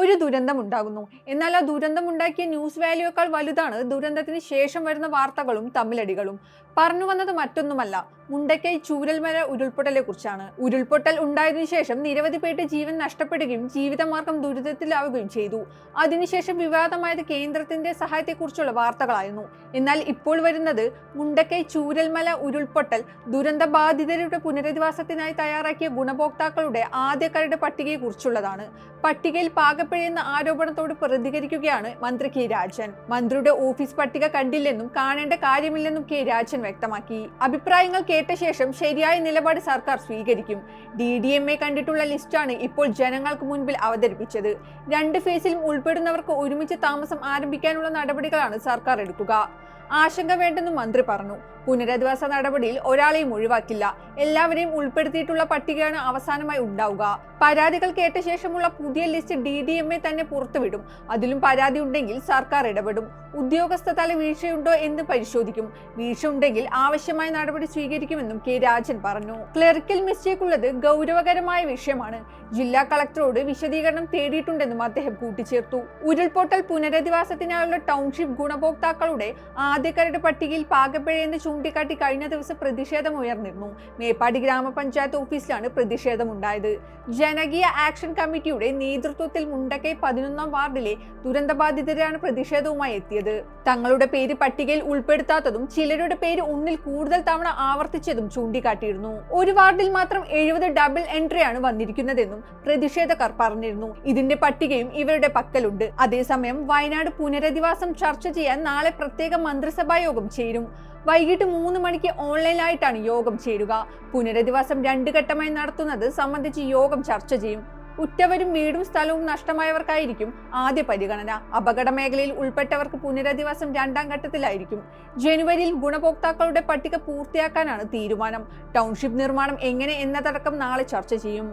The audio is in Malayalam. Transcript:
ഒരു ദുരന്തമുണ്ടാകുന്നു. എന്നാൽ ആ ദുരന്തമുണ്ടാക്കിയ ന്യൂസ് വാല്യൂയേക്കാൾ വലുതാണ് ദുരന്തത്തിന് ശേഷം വരുന്ന വാർത്തകളും തമ്മിലടികളും. പറഞ്ഞു വന്നത് മറ്റൊന്നുമല്ല, മുണ്ടക്കൈ ചൂരൽമല ഉരുൾപൊട്ടലെ കുറിച്ചാണ്. ഉരുൾപൊട്ടൽ ഉണ്ടായതിനു ശേഷം നിരവധി പേരുടെ ജീവൻ നഷ്ടപ്പെടുകയും ജീവിതമാർഗം ദുരിതത്തിലാവുകയും ചെയ്തു. അതിനുശേഷം വിവാദമായത് കേന്ദ്രത്തിന്റെ സഹായത്തെക്കുറിച്ചുള്ള വാർത്തകളായിരുന്നു. എന്നാൽ ഇപ്പോൾ വരുന്നത് മുണ്ടക്കൈ ചൂരൽമല ഉരുൾപൊട്ടൽ ദുരന്തബാധിതരുടെ പുനരധിവാസത്തിനായി തയ്യാറാക്കിയ ഗുണഭോക്താക്കളുടെ ആദ്യക്കാരുടെ പട്ടികയെക്കുറിച്ചുള്ളതാണ്. പട്ടികയിൽ പാകപ്പിഴയെന്ന ആരോപണത്തോട് പ്രതികരിക്കുകയാണ് മന്ത്രി കെ രാജൻ. മന്ത്രിയുടെ ഓഫീസ് പട്ടിക കണ്ടില്ലെന്നും കാണേണ്ട കാര്യമില്ലെന്നും കെ രാജൻ വ്യക്തമാക്കി. അഭിപ്രായങ്ങൾ കേട്ട ശേഷം ശരിയായ നിലപാട് സർക്കാർ സ്വീകരിക്കും. DDMA കണ്ടിട്ടുള്ള ലിസ്റ്റാണ് ഇപ്പോൾ ജനങ്ങൾക്ക് മുൻപിൽ അവതരിപ്പിച്ചത്. 2 ഫേസിലും ഉൾപ്പെടുന്നവർക്ക് ഒരുമിച്ച് താമസം ആരംഭിക്കാനുള്ള നടപടികളാണ് സർക്കാർ എടുക്കുക. ആശങ്ക വേണ്ടെന്നും മന്ത്രി പറഞ്ഞു. പുനരധിവാസ നടപടിയിൽ ഒരാളെയും ഒഴിവാക്കില്ല. എല്ലാവരെയും ഉൾപ്പെടുത്തിയിട്ടുള്ള പട്ടികയാണ് അവസാനമായി ഉണ്ടാവുക. പരാതികൾ കേട്ട ശേഷമുള്ള പുതിയ ലിസ്റ്റ് DDMA തന്നെ പുറത്തുവിടും. അതിലും പരാതി ഉണ്ടെങ്കിൽ സർക്കാർ ഇടപെടും. ഉദ്യോഗസ്ഥ തല വീഴ്ചയുണ്ടോ എന്ന് പരിശോധിക്കും. വീഴ്ച ഉണ്ടെങ്കിൽ ആവശ്യമായ നടപടി സ്വീകരിക്കുമെന്നും കെ രാജൻ പറഞ്ഞു. ക്ലറിക്കൽ മിസ്റ്റേക്ക് ഉള്ളത് ഗൗരവകരമായ വിഷയമാണ്. ജില്ലാ കളക്ടറോട് വിശദീകരണം തേടിയിട്ടുണ്ടെന്നും അദ്ദേഹം കൂട്ടിച്ചേർത്തു. ഉരുൾപൊട്ടൽ പുനരധിവാസത്തിനായുള്ള ടൗൺഷിപ്പ് ഗുണഭോക്താക്കളുടെ ആദ്യക്കാരുടെ പട്ടികയിൽ പാകപ്പിഴയെന്ന് ചൂണ്ടിക്കാട്ടി കഴിഞ്ഞ ദിവസം പ്രതിഷേധം ഉയർന്നിരുന്നു. മേപ്പാടി ഗ്രാമപഞ്ചായത്ത് ഓഫീസിലാണ് പ്രതിഷേധമുണ്ടായത്. ജനകീയ ആക്ഷൻ കമ്മിറ്റിയുടെ നേതൃത്വത്തിൽ മുണ്ടക്കൈ 11ാം വാർഡിലെ ദുരന്തബാധിതരാണ് പ്രതിഷേധവുമായി എത്തിയത്. തങ്ങളുടെ പേര് പട്ടികയിൽ ഉൾപ്പെടുത്താത്തതും ചിലരുടെ പേര് ഒന്നിൽ കൂടുതൽ തവണ ആവർത്തിച്ചതും ചൂണ്ടിക്കാട്ടിയിരുന്നു. ഒരു വാർഡിൽ മാത്രം 70 ഡബിൾ എൻട്രിയാണ് വന്നിരിക്കുന്നതെന്നും പ്രതിഷേധക്കാർ പറഞ്ഞിരുന്നു. ഇതിന്റെ പട്ടികയും ഇവരുടെ പക്കലുണ്ട്. അതേസമയം വയനാട് പുനരധിവാസം ചർച്ച ചെയ്യാൻ നാളെ പ്രത്യേക മന്ത്രിസഭാ യോഗം ചേരും. വൈകിട്ട് 3 മണിക്ക് ഓൺലൈനായിട്ടാണ് യോഗം ചേരുക. പുനരധിവാസം 2 ഘട്ടമായി നടത്തുന്നത് സംബന്ധിച്ച് യോഗം ചർച്ച ചെയ്യും. ഉറ്റവരും വീടും സ്ഥലവും നഷ്ടമായവർക്കായിരിക്കും ആദ്യ പരിഗണന. അപകട മേഖലയിൽ ഉൾപ്പെട്ടവർക്ക് പുനരധിവാസം 2ാം ഘട്ടത്തിലായിരിക്കും. ജനുവരിയിൽ ഗുണഭോക്താക്കളുടെ പട്ടിക പൂർത്തിയാക്കാനാണ് തീരുമാനം. ടൗൺഷിപ്പ് നിർമ്മാണം എങ്ങനെ എന്നതടക്കം നാളെ ചർച്ച ചെയ്യും.